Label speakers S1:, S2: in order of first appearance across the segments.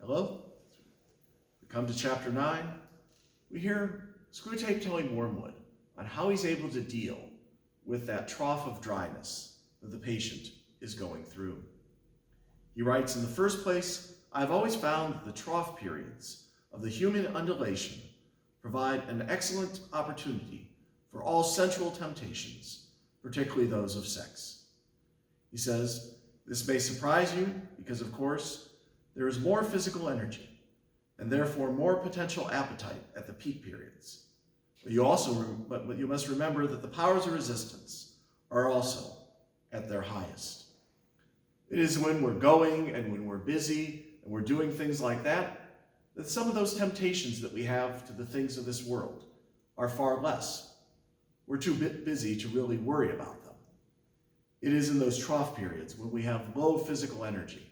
S1: Hello? We come to chapter 9. We hear Screwtape telling Wormwood on how he's able to deal with that trough of dryness that the patient is going through. He writes, in the first place, I've always found that the trough periods of the human undulation provide an excellent opportunity for all sensual temptations, particularly those of sex. He says, this may surprise you because, of course, there is more physical energy and therefore more potential appetite at the peak periods. But you must remember that the powers of resistance are also at their highest. It is when we're going and when we're busy and we're doing things like that, that some of those temptations that we have to the things of this world are far less. We're too busy to really worry about them. It is in those trough periods when we have low physical energy,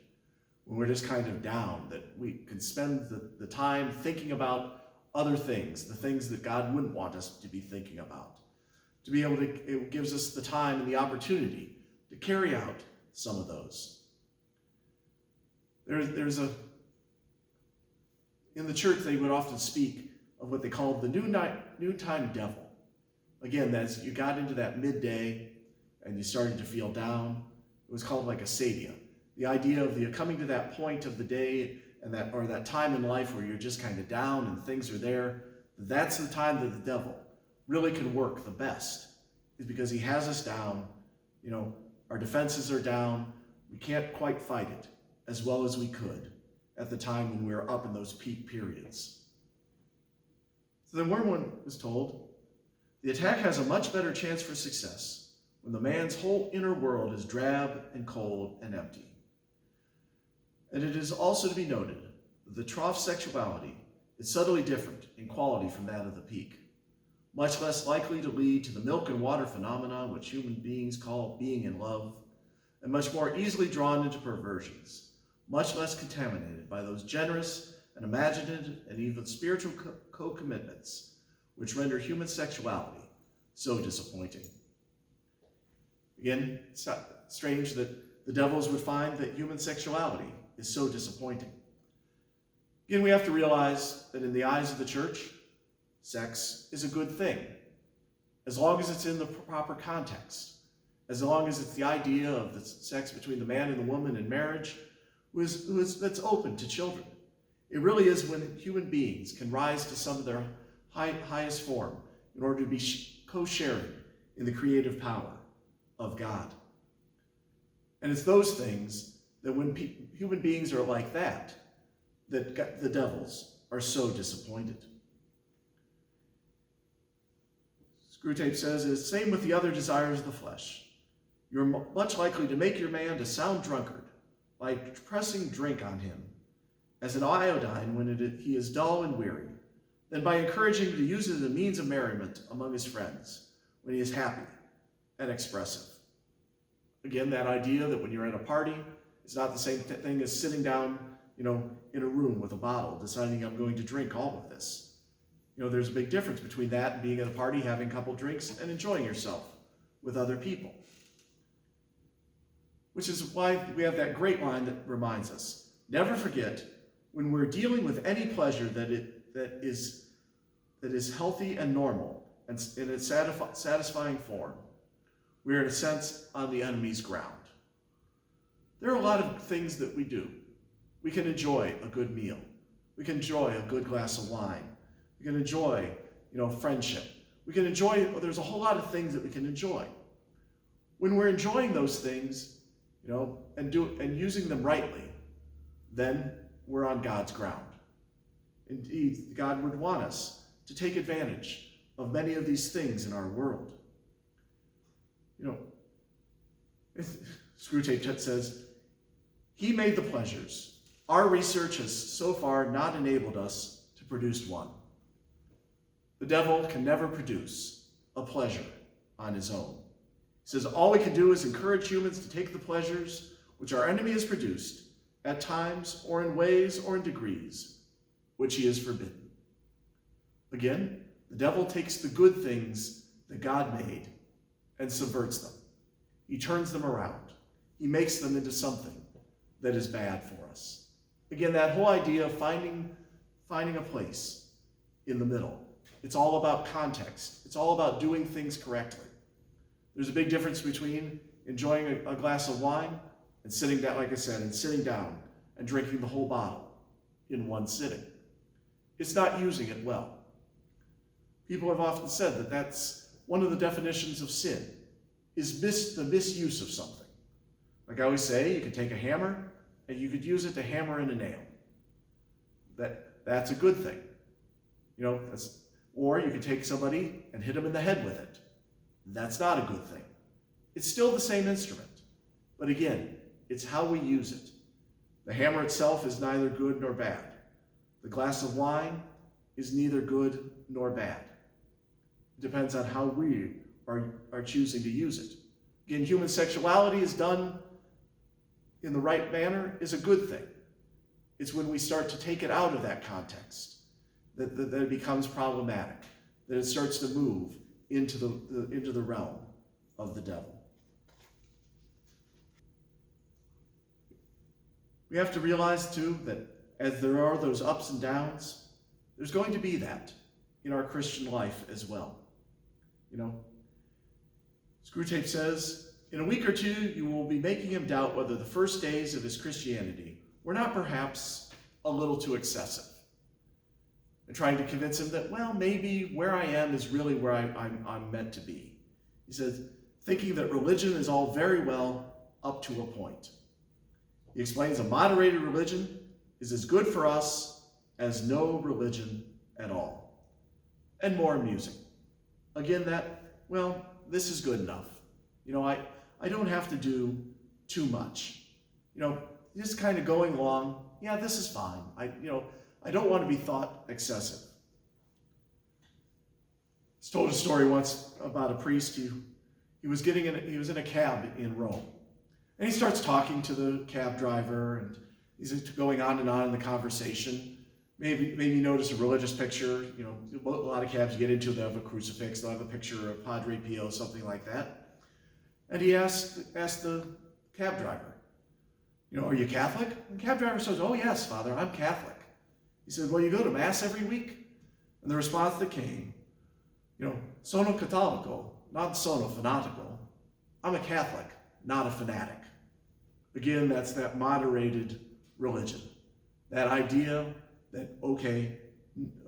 S1: when we're just kind of down, that we can spend the time thinking about other things, the things that God wouldn't want us to be thinking about. To be able to, it gives us the time and the opportunity to carry out some of those. In the church, they would often speak of what they called the noontime devil. Again, that's you got into that midday and you started to feel down. It was called like a sadia. The idea of the coming to that point of the day and that time in life where you're just kind of down and things are there. That's the time that the devil really can work the best, is because he has us down. You know, our defenses are down. We can't quite fight it as well as we could at the time when we were up in those peak periods. So then Wormwood was told, the attack has a much better chance for success when the man's whole inner world is drab and cold and empty. And it is also to be noted that the trough sexuality is subtly different in quality from that of the peak, much less likely to lead to the milk and water phenomenon which human beings call being in love, and much more easily drawn into perversions, much less contaminated by those generous and imaginative and even spiritual co-commitments which render human sexuality so disappointing. Again, it's not strange that the devils would find that human sexuality is so disappointing. Again, we have to realize that in the eyes of the church, sex is a good thing, as long as it's in the proper context, as long as it's the idea of the sex between the man and the woman in marriage that's open to children. It really is when human beings can rise to some of their highest form in order to be co-sharing in the creative power of God. And it's those things that when human beings are like that the devils are so disappointed. Screwtape says, it's the same with the other desires of the flesh. You're much likely to make your man a sound drunkard by pressing drink on him as an iodine when he is dull and weary, than by encouraging him to use it as a means of merriment among his friends when he is happy and expressive. Again, that idea that when you're at a party, it's not the same thing as sitting down, in a room with a bottle, deciding I'm going to drink all of this. There's a big difference between that and being at a party, having a couple drinks, and enjoying yourself with other people. Which is why we have that great line that reminds us, never forget, when we're dealing with any pleasure that is healthy and normal and in its satisfying form, we're in a sense on the enemy's ground. There are a lot of things that we do. We can enjoy a good meal. We can enjoy a good glass of wine. We can enjoy, friendship. We can enjoy, there's a whole lot of things that we can enjoy. When we're enjoying those things, and using them rightly, then we're on God's ground. Indeed, God would want us to take advantage of many of these things in our world. Screwtape says, he made the pleasures. Our research has so far not enabled us to produce one. The devil can never produce a pleasure on his own. He says all we can do is encourage humans to take the pleasures which our enemy has produced at times or in ways or in degrees which he has forbidden. Again, the devil takes the good things that God made and subverts them. He turns them around. He makes them into something that is bad for us. Again, that whole idea of finding a place in the middle. It's all about context. It's all about doing things correctly. There's a big difference between enjoying a glass of wine and sitting down, like I said, and sitting down and drinking the whole bottle in one sitting. It's not using it well. People have often said that that's one of the definitions of sin, is the misuse of something. Like I always say, you could take a hammer and you could use it to hammer in a nail. That's a good thing. Or you could take somebody and hit them in the head with it. That's not a good thing. It's still the same instrument. But again, it's how we use it. The hammer itself is neither good nor bad. The glass of wine is neither good nor bad. It depends on how we are choosing to use it. Again, human sexuality is done in the right manner is a good thing. It's when we start to take it out of that context that it becomes problematic, that it starts to move into the realm of the devil. We have to realize, too, that as there are those ups and downs, there's going to be that in our Christian life as well. Screwtape says, in a week or two, you will be making him doubt whether the first days of his Christianity were not perhaps a little too excessive. And trying to convince him that, well, maybe where I am is really where I'm meant to be. He says, thinking that religion is all very well up to a point. He explains a moderated religion is as good for us as no religion at all. And more amusing. Again, this is good enough. I don't have to do too much. Just kind of going along, yeah, this is fine. I don't want to be thought excessive. I was told a story once about a priest he was in a cab in Rome. And he starts talking to the cab driver, and he's going on and on in the conversation. Maybe you notice a religious picture. A lot of cabs you get into, they'll have a crucifix, they'll have a picture of Padre Pio, something like that. And he asked the cab driver, are you Catholic? And the cab driver says, oh yes, Father, I'm Catholic. He said, well, you go to Mass every week? And the response that came, sono cattolico, not sono fanatico. I'm a Catholic, not a fanatic. Again, that's that moderated religion. That idea that, okay,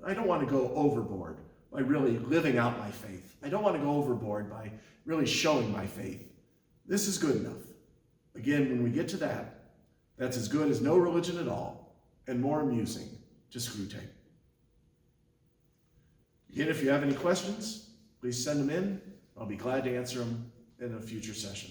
S1: I don't want to go overboard by really living out my faith. I don't want to go overboard by really showing my faith. This is good enough. Again, when we get to that, that's as good as no religion at all, and more amusing to Screwtape. Again, if you have any questions, please send them in. I'll be glad to answer them in a future session.